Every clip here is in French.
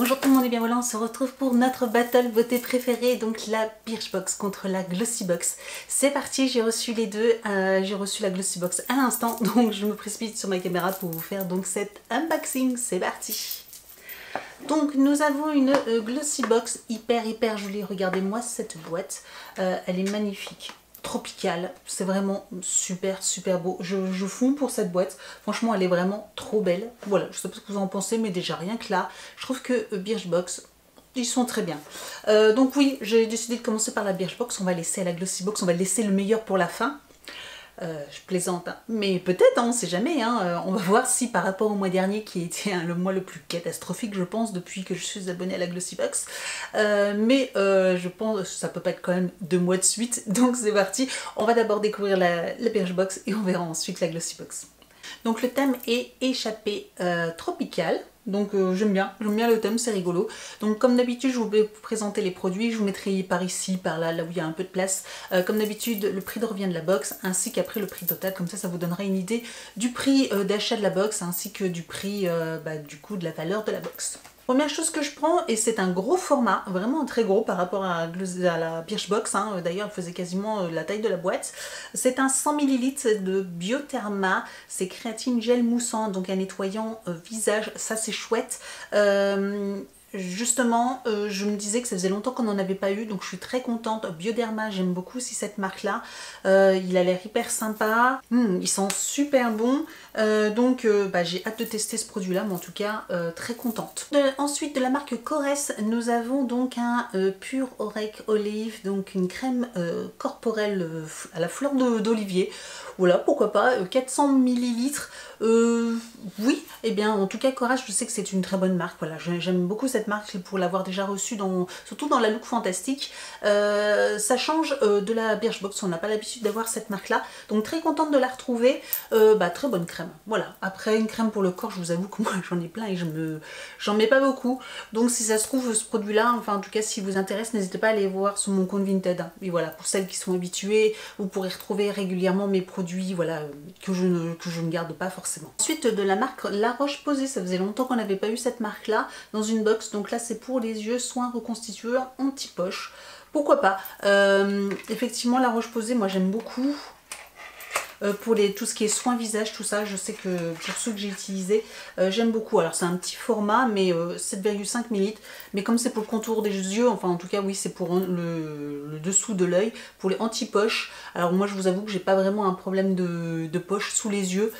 Bonjour tout le monde et bien voilà, on se retrouve pour notre battle beauté préférée, donc la Birchbox contre la Glossybox. C'est parti, j'ai reçu les deux, j'ai reçu la Glossybox à l'instant, donc je me précipite sur ma caméra pour vous faire donc cet unboxing, c'est parti. Donc nous avons une Glossybox hyper jolie, regardez-moi cette boîte, elle est magnifique. Tropicale, c'est vraiment super beau, je fonds pour cette boîte, franchement elle est vraiment trop belle. Voilà, je sais pas ce que vous en pensez, mais déjà rien que là je trouve que Birchbox ils sont très bien. Donc oui, j'ai décidé de commencer par la Birchbox, on va laisser la Glossybox, on va laisser le meilleur pour la fin. Je plaisante, hein. Mais peut-être, hein, on sait jamais, hein. On va voir si par rapport au mois dernier, qui était le mois le plus catastrophique, je pense, depuis que je suis abonnée à la Glossybox. Je pense que ça peut pas être quand même 2 mois de suite, donc c'est parti. On va d'abord découvrir la Birchbox et on verra ensuite la Glossybox. Donc le thème est échappé tropical. Donc j'aime bien le thème, c'est rigolo. Donc comme d'habitude, je vous vais vous présenter les produits. Je vous mettrai par ici, par là, là où il y a un peu de place. Comme d'habitude, le prix de revient de la box, ainsi qu'après le prix total. Comme ça vous donnera une idée du prix d'achat de la box, ainsi que du prix du coup de la valeur de la box. Première chose que je prends, et c'est un gros format, vraiment très gros par rapport à la Birchbox, hein. D'ailleurs elle faisait quasiment la taille de la boîte. C'est un 100 ml de Biotherma, c'est créatine gel moussant, donc un nettoyant visage, ça c'est chouette. Justement, je me disais que ça faisait longtemps qu'on n'en avait pas eu, donc je suis très contente. Bioderma, j'aime beaucoup aussi cette marque-là. Il a l'air hyper sympa. Il sent super bon. J'ai hâte de tester ce produit-là, mais en tout cas, très contente. Ensuite, de la marque Corès, nous avons donc un Pure Oreille Olive, donc une crème corporelle à la fleur d'olivier. Voilà, pourquoi pas, 400 ml. Oui, et bien en tout cas Courage, je sais que c'est une très bonne marque. Voilà, j'aime beaucoup cette marque pour l'avoir déjà reçue surtout dans la look fantastique. Ça change de la Birchbox, on n'a pas l'habitude d'avoir cette marque là, donc très contente de la retrouver. Très bonne crème. Voilà, après une crème pour le corps, je vous avoue que moi j'en ai plein et j'en mets pas beaucoup. Donc si ça se trouve ce produit là, enfin en tout cas si vous intéresse, n'hésitez pas à aller voir sur mon compte Vinted. Et voilà, pour celles qui sont habituées, vous pourrez retrouver régulièrement mes produits, voilà, que je ne garde pas forcément. Ensuite de la marque La Roche-Posay, ça faisait longtemps qu'on n'avait pas eu cette marque là dans une box, donc là c'est pour les yeux, soins reconstitueurs anti-poche. Pourquoi pas. Effectivement La Roche-Posay, moi j'aime beaucoup. Pour tout ce qui est soins visage, tout ça, je sais que pour ceux que j'ai utilisé, j'aime beaucoup. Alors c'est un petit format, mais 7,5 ml. Mais comme c'est pour le contour des yeux, enfin en tout cas oui, c'est pour le dessous de l'œil, pour les anti-poches. Alors moi je vous avoue que j'ai pas vraiment un problème de poche sous les yeux.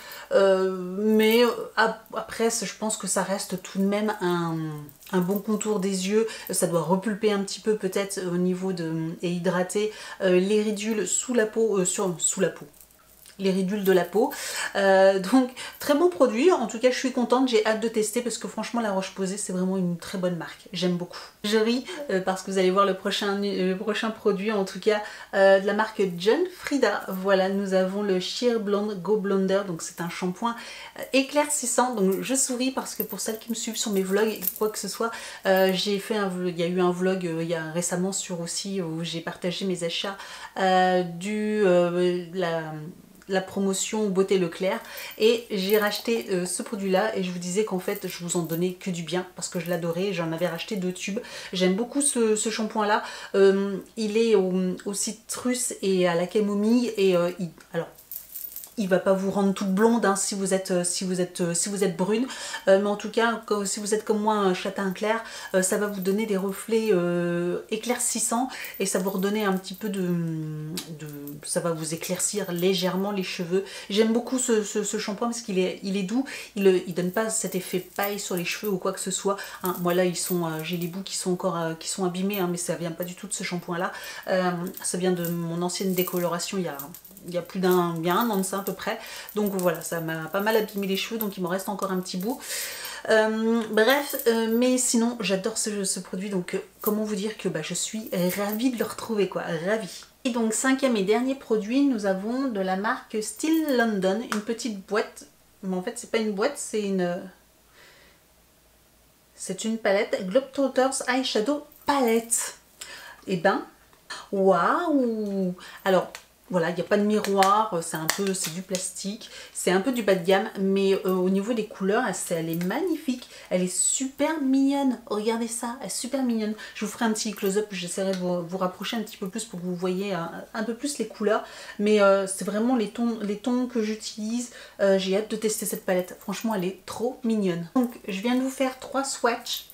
Après, je pense que ça reste tout de même un bon contour des yeux. Ça doit repulper un petit peu peut-être au niveau et hydrater les ridules sous la peau, sous la peau. Les ridules de la peau. Donc très bon produit, en tout cas je suis contente, j'ai hâte de tester parce que franchement La Roche-Posay c'est vraiment une très bonne marque, j'aime beaucoup. Je ris parce que vous allez voir le prochain produit, en tout cas de la marque John Frieda. Voilà, nous avons le Sheer Blonde Go Blonder, donc c'est un shampoing éclaircissant. Donc je souris parce que pour celles qui me suivent sur mes vlogs et quoi que ce soit, il y a eu un vlog il y a récemment aussi où j'ai partagé mes achats la promotion Beauté Leclerc, et j'ai racheté ce produit là et je vous disais qu'en fait je vous en donnais que du bien parce que je l'adorais, j'en avais racheté 2 tubes. J'aime beaucoup ce shampoing là, il est au citrus et à la camomille et alors il va pas vous rendre toute blonde hein, si vous êtes brune, mais en tout cas si vous êtes comme moi un châtain clair, ça va vous donner des reflets éclaircissants et ça vous redonner un petit peu ça va vous éclaircir légèrement les cheveux. J'aime beaucoup ce shampoing parce qu'il est doux, il donne pas cet effet paille sur les cheveux ou quoi que ce soit hein. Moi là j'ai les bouts qui sont abîmés hein, mais ça vient pas du tout de ce shampoing là, ça vient de mon ancienne décoloration il y a plus d'un an de ça à peu près, donc voilà, ça m'a pas mal abîmé les cheveux, donc il me reste encore un petit bout. Mais sinon j'adore ce produit, donc comment vous dire que je suis ravie de le retrouver quoi, ravie. Et donc 5e et dernier produit, nous avons de la marque Still London, une petite boîte, mais en fait c'est pas une boîte, c'est une palette, Globetrotters Eyeshadow Palette. Et ben, waouh! Alors Voilà, il n'y a pas de miroir, c'est du plastique, c'est un peu du bas de gamme, mais au niveau des couleurs, elle est magnifique, elle est super mignonne. Regardez ça, elle est super mignonne. Je vous ferai un petit close-up, j'essaierai de vous rapprocher un petit peu plus pour que vous voyez un peu plus les couleurs, mais c'est vraiment les tons que j'utilise. J'ai hâte de tester cette palette, franchement elle est trop mignonne. Donc je viens de vous faire 3 swatchs.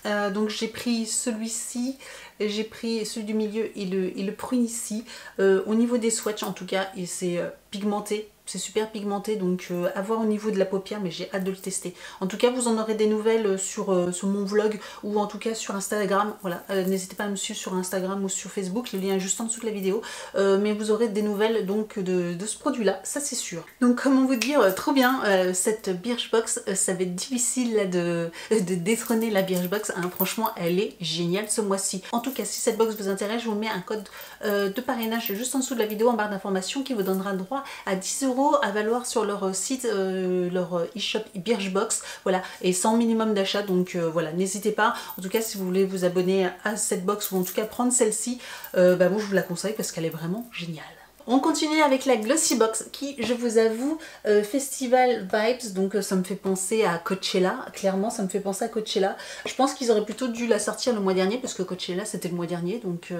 Donc j'ai pris celui-ci, j'ai pris celui du milieu et le prune ici. Au niveau des swatchs en tout cas, et c'est pigmenté, c'est super pigmenté, donc à voir au niveau de la paupière, mais j'ai hâte de le tester. En tout cas, vous en aurez des nouvelles sur mon vlog ou en tout cas sur Instagram. Voilà, n'hésitez pas à me suivre sur Instagram ou sur Facebook, le lien est juste en dessous de la vidéo. Mais vous aurez des nouvelles donc de ce produit-là, ça c'est sûr. Donc comment vous dire, trop bien, cette Birchbox, ça va être difficile là, de détrôner la Birchbox. Hein, franchement, elle est géniale ce mois-ci. En tout cas, si cette box vous intéresse, je vous mets un code de parrainage juste en dessous de la vidéo en barre d'informations qui vous donnera droit à 10 € à valoir sur leur site, leur e-shop Birchbox, voilà, et sans minimum d'achat, donc voilà, n'hésitez pas. En tout cas, si vous voulez vous abonner à cette box ou en tout cas prendre celle-ci, bah moi je vous la conseille parce qu'elle est vraiment géniale. On continue avec la Glossybox qui, je vous avoue, Festival Vibes, donc ça me fait penser à Coachella, clairement ça me fait penser à Coachella. Je pense qu'ils auraient plutôt dû la sortir le mois dernier parce que Coachella c'était le mois dernier, donc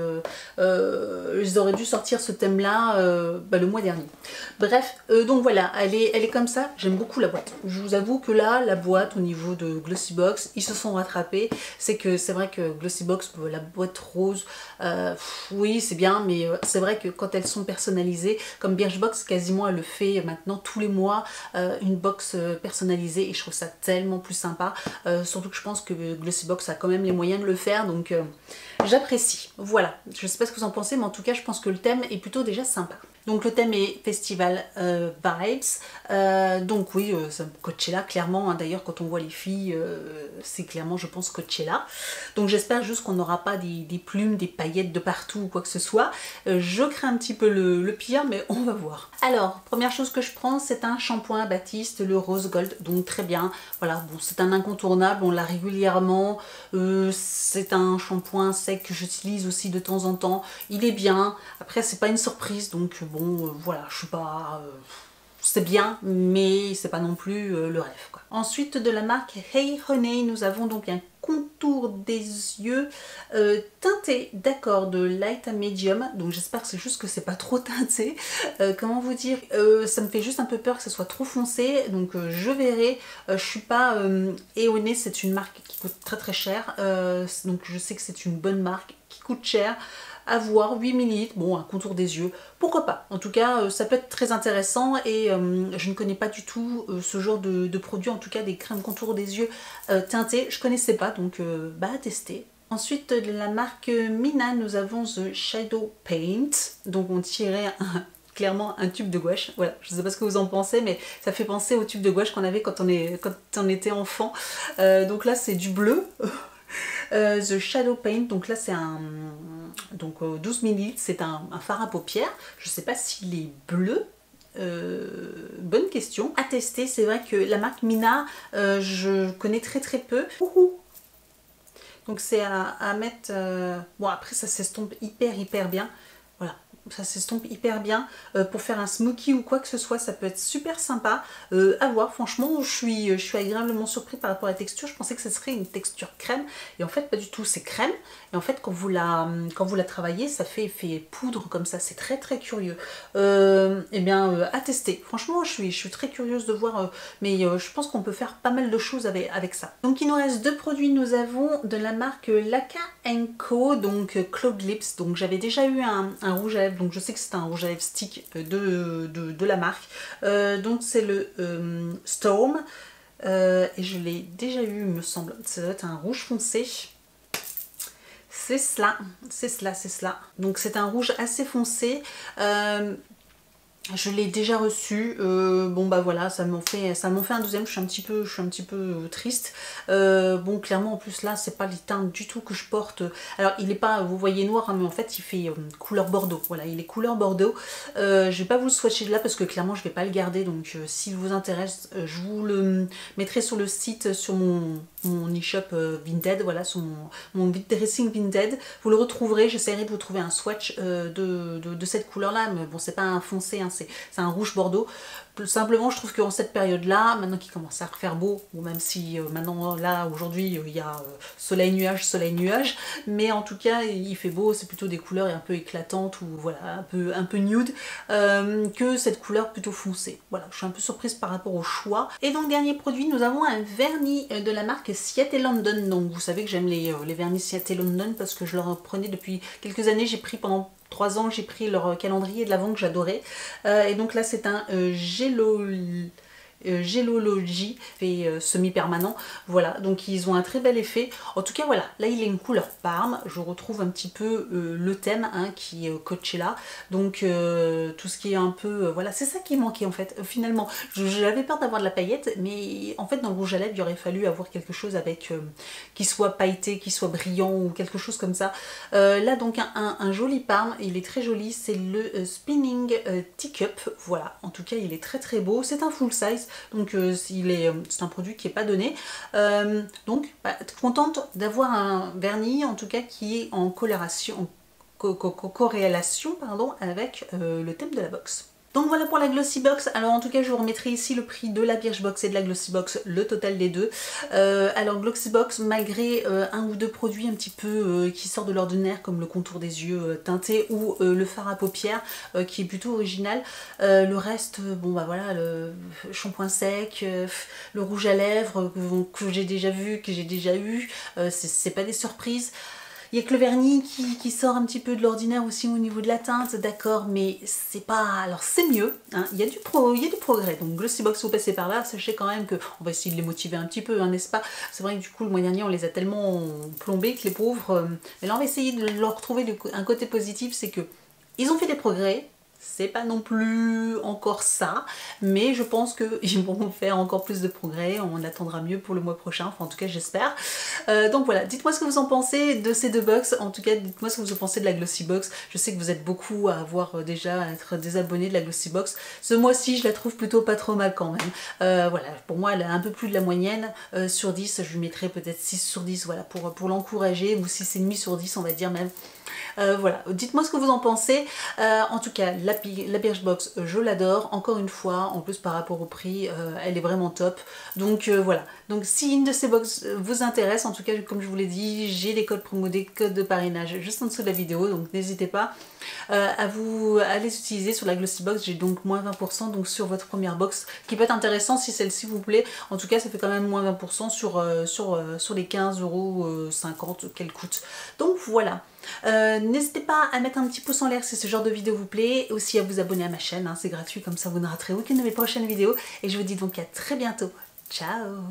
ils auraient dû sortir ce thème là le mois dernier. Bref, donc voilà, elle est comme ça, j'aime beaucoup la boîte. Je vous avoue que là, la boîte au niveau de Glossybox, ils se sont rattrapés. C'est vrai que Glossybox, la boîte rose, oui c'est bien, mais c'est vrai que quand elles sont personnalisées, comme Birchbox quasiment elle le fait maintenant tous les mois, une box personnalisée, et je trouve ça tellement plus sympa, surtout que je pense que Glossybox a quand même les moyens de le faire, donc j'apprécie. Voilà, je sais pas ce que vous en pensez, mais en tout cas je pense que le thème est plutôt déjà sympa. Donc le thème est Festival Vibes, donc oui, Coachella clairement, hein, d'ailleurs quand on voit les filles, c'est clairement je pense Coachella. Donc j'espère juste qu'on n'aura pas des plumes, des paillettes de partout ou quoi que ce soit. Je crains un petit peu le pire, mais on va voir. Alors, première chose que je prends, c'est un shampoing Baptiste, le Rose Gold, donc très bien. Voilà, bon c'est un incontournable, on l'a régulièrement, c'est un shampoing sec que j'utilise aussi de temps en temps. Il est bien, après c'est pas une surprise, donc bon, voilà, je suis pas... c'est bien, mais c'est pas non plus le rêve, quoi. Ensuite, de la marque Hey Honey, nous avons donc un contour des yeux teinté, d'accord, de light à medium. Donc j'espère que c'est juste que c'est pas trop teinté. Comment vous dire, ça me fait juste un peu peur que ce soit trop foncé. Donc je verrai. Je suis pas... Hey Honey, c'est une marque qui coûte très très cher. Donc je sais que c'est une bonne marque qui coûte cher. À voir, 8 ml, bon, un contour des yeux, pourquoi pas. En tout cas, ça peut être très intéressant, et je ne connais pas du tout ce genre de produit, en tout cas des crèmes contour des yeux teintées, je connaissais pas, donc à tester. Ensuite, de la marque Mina, nous avons The Shadow Paint, donc on tirait clairement un tube de gouache. Voilà, je ne sais pas ce que vous en pensez, mais ça fait penser au tube de gouache qu'on avait quand on était enfant. Donc là, c'est du bleu. The Shadow Paint, donc là c'est un 12 ml, c'est un fard à paupières. Je sais pas s'il est bleu. Bonne question à tester. C'est vrai que la marque Mina, je connais très très peu. Donc c'est à mettre... Bon, après ça s'estompe hyper bien. Voilà, ça s'estompe hyper bien. Pour faire un smoky ou quoi que ce soit, ça peut être super sympa à voir. Franchement, je suis agréablement surprise par rapport à la texture. Je pensais que ce serait une texture crème, et en fait pas du tout, c'est crème. Et en fait quand vous la travaillez, ça fait effet poudre comme ça, c'est très très curieux. Et bien à tester. Franchement, je suis très curieuse de voir, mais je pense qu'on peut faire pas mal de choses avec ça. Donc il nous reste deux produits. Nous avons de la marque Laka & Co, donc Cloud Lips. Donc j'avais déjà eu un rouge à lèvres, donc je sais que c'est un rouge à lèvres stick de la marque. Donc c'est le Storm, et je l'ai déjà eu, il me semble. Ça doit être un rouge foncé. C'est cela, c'est cela, c'est cela. Donc c'est un rouge assez foncé. Je l'ai déjà reçu, bon bah voilà, ça m'en fait un deuxième, je suis un petit peu triste. Bon clairement en plus là c'est pas les teintes du tout que je porte. Alors il est pas, vous voyez noir, hein, mais en fait il fait couleur bordeaux, voilà il est couleur bordeaux. Je vais pas vous le swatcher de là parce que clairement je vais pas le garder, donc s'il vous intéresse je vous le mettrai sur le site, sur mon e-shop Vinted, voilà, sur mon dressing Vinted. Vous le retrouverez, j'essaierai de vous trouver un swatch de cette couleur là, mais bon c'est pas un foncé, hein, c'est un rouge bordeaux. Simplement je trouve qu'en cette période là, maintenant qu'il commence à refaire beau, ou même si maintenant là aujourd'hui il y a soleil nuage, mais en tout cas il fait beau, c'est plutôt des couleurs un peu éclatantes ou voilà un peu nude, que cette couleur plutôt foncée. Voilà, je suis un peu surprise par rapport au choix. Et donc dernier produit, nous avons un vernis de la marque Seattle London. Donc vous savez que j'aime les vernis Seattle London parce que je leur prenais depuis quelques années, j'ai pris pendant 3 ans, j'ai pris leur calendrier de l'Avent que j'adorais. Et donc là c'est un Gelology fait semi-permanent, voilà, donc ils ont un très bel effet. En tout cas voilà, là il est une couleur parme, je retrouve un petit peu le thème hein, qui est Coachella, donc tout ce qui est un peu, voilà, c'est ça qui manquait en fait, finalement. J'avais peur d'avoir de la paillette, mais en fait dans le rouge à lèvres il aurait fallu avoir quelque chose avec qui soit pailleté, qui soit brillant ou quelque chose comme ça. Là donc un joli parme, il est très joli, c'est le Spinning Teacup, voilà, en tout cas il est très très beau, c'est un full size. Donc c'est un produit qui n'est pas donné. Donc bah, contente d'avoir un vernis en tout cas qui est en corrélation pardon, avec le thème de la box. Donc voilà pour la Glossybox. Alors en tout cas je vous remettrai ici le prix de la Birchbox et de la Glossybox, le total des deux. Alors Glossybox, malgré un ou deux produits un petit peu qui sortent de l'ordinaire comme le contour des yeux teinté ou le fard à paupières qui est plutôt original, le reste, bon bah voilà, le shampoing sec, le rouge à lèvres que j'ai déjà vu, que j'ai déjà eu, c'est pas des surprises. Il n'y a que le vernis qui sort un petit peu de l'ordinaire aussi au niveau de la teinte, d'accord, mais c'est pas... Alors c'est mieux, hein, il y a du progrès. Donc Glossybox, vous passez par là, sachez quand même qu'on va essayer de les motiver un petit peu, hein, n'est-ce pas? C'est vrai que du coup, le mois dernier, on les a tellement plombés que les pauvres... mais là, on va essayer de leur trouver un côté positif, c'est que ils ont fait des progrès. C'est pas non plus encore ça, mais je pense qu'ils vont faire encore plus de progrès, on attendra mieux pour le mois prochain, enfin en tout cas j'espère. Donc voilà, dites-moi ce que vous en pensez de ces deux box, en tout cas dites-moi ce que vous en pensez de la Glossybox. Je sais que vous êtes beaucoup à avoir déjà à être désabonnés de la Glossybox. Ce mois-ci je la trouve plutôt pas trop mal quand même. Voilà, pour moi elle a un peu plus de la moyenne, sur 10 je lui mettrais peut-être 6 sur 10, voilà, pour l'encourager, ou 6,5 sur 10 on va dire même. Voilà, dites-moi ce que vous en pensez. En tout cas, la Birchbox, je l'adore. Encore une fois, en plus par rapport au prix, elle est vraiment top. Donc voilà. Donc si une de ces box vous intéresse, en tout cas, comme je vous l'ai dit, j'ai des codes promo, des codes de parrainage juste en dessous de la vidéo. Donc n'hésitez pas à les utiliser sur la Glossybox. J'ai donc moins 20% donc sur votre première box, qui peut être intéressant si celle-ci vous plaît. En tout cas, ça fait quand même moins 20% sur les 15,50 € qu'elle coûte. Donc voilà. N'hésitez pas à mettre un petit pouce en l'air si ce genre de vidéo vous plaît, et aussi à vous abonner à ma chaîne, hein, c'est gratuit, comme ça vous ne raterez aucune de mes prochaines vidéos, et je vous dis donc à très bientôt. Ciao!